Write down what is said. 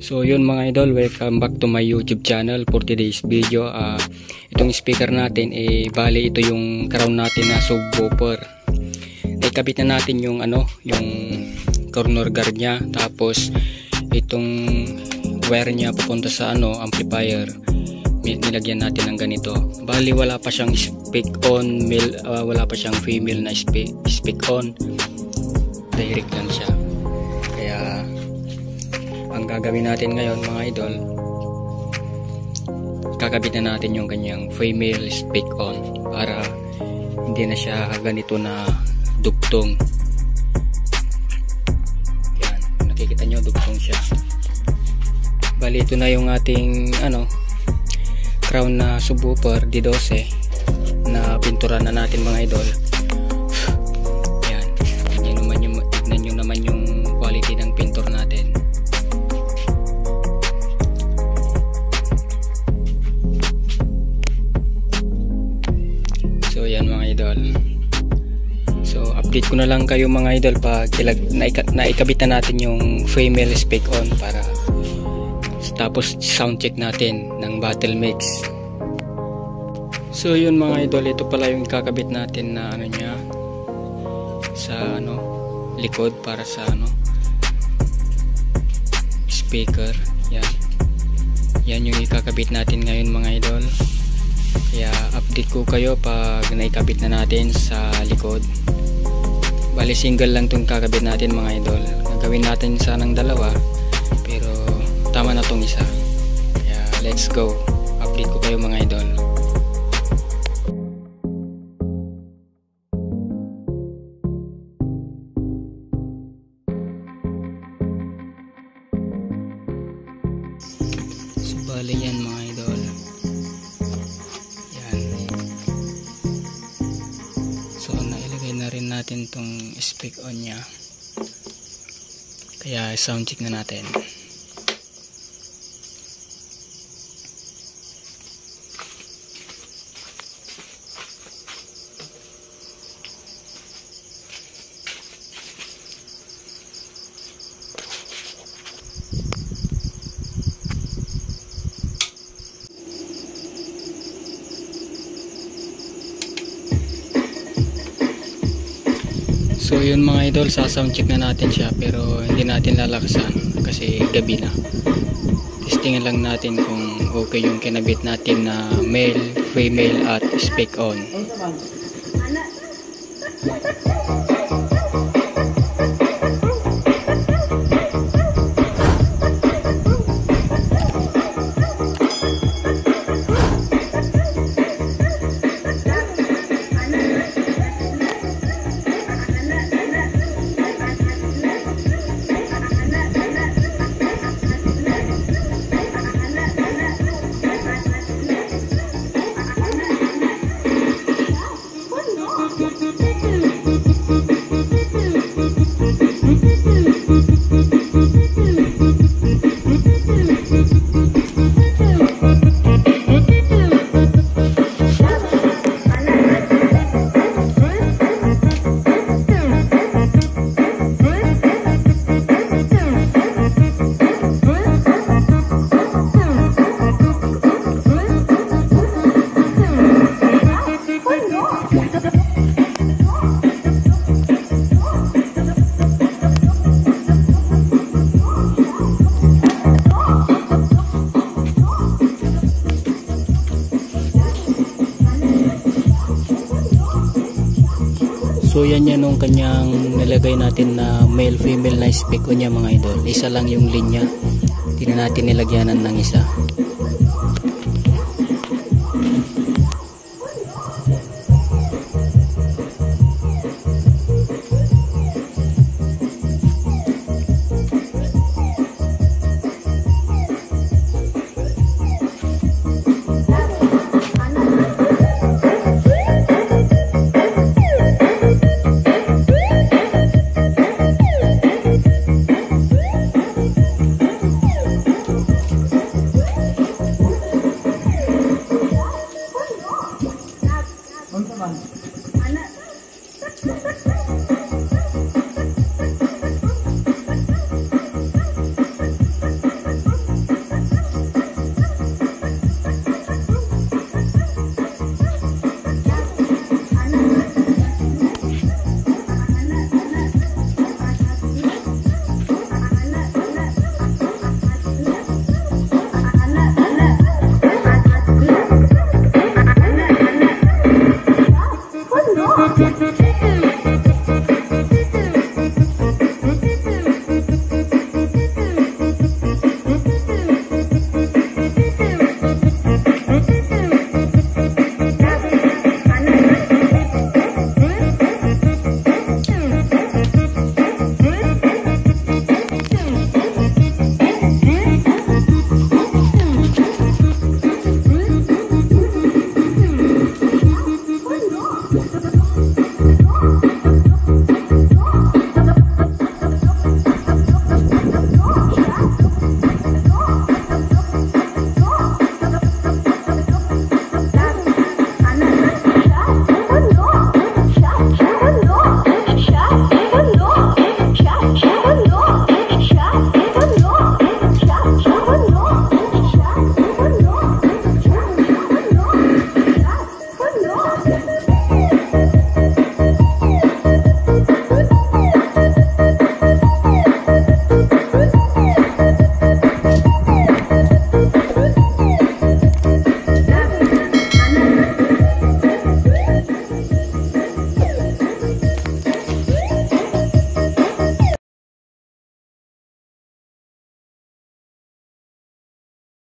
So yun mga idol, welcome back to my YouTube channel for today's video. Itong speaker natin bali ito yung crown natin na subwoofer. Naikabit na natin yung yung corner guard niya, tapos itong wire niya papunta sa amplifier. Nilagyan natin ng ganito. Bali wala pa siyang speak on, wala pa siyang female na speak on. Direct lang siya. Kaya ang gagawin natin ngayon mga idol, kakabit na natin yung kanyang female speak on para hindi na siya ganito na dugtong. Yan, nakikita nyo, dugtong siya. Bali ito na yung ating crown na subwoofer D12 na pintura na natin mga idol. Yan, tignan nyo naman yung quality ng pintura natin. So yan mga idol, so update ko na lang kayo mga idol pag naikabit na natin yung female speak on, para tapos sound check natin ng battle mix. So yun mga idol, ito pala yung kakabit natin na niya sa likod para sa speaker. Yan yung ikakabit natin ngayon mga idol. Kaya update ko kayo pag naikabit na natin sa likod. Bali single lang itong kakabit natin mga idol. Gagawin natin sanang dalawa, pero tama na tong isa. Kaya let's go, update ko kayo mga idol. So bali yan mga idol. So nailagay na rin natin tong speak on nya, kaya sound check na natin. So yun mga idol, sa sound check na natin siya, pero hindi natin lalakasan kasi gabi na. Testingan lang natin kung okay yung kinabit natin na male, female at speak on. So yan yan nung kanyang nilagay natin na male female na speak on niya mga idol. Isa lang yung linya, hindi na natin nilagyanan ng isa.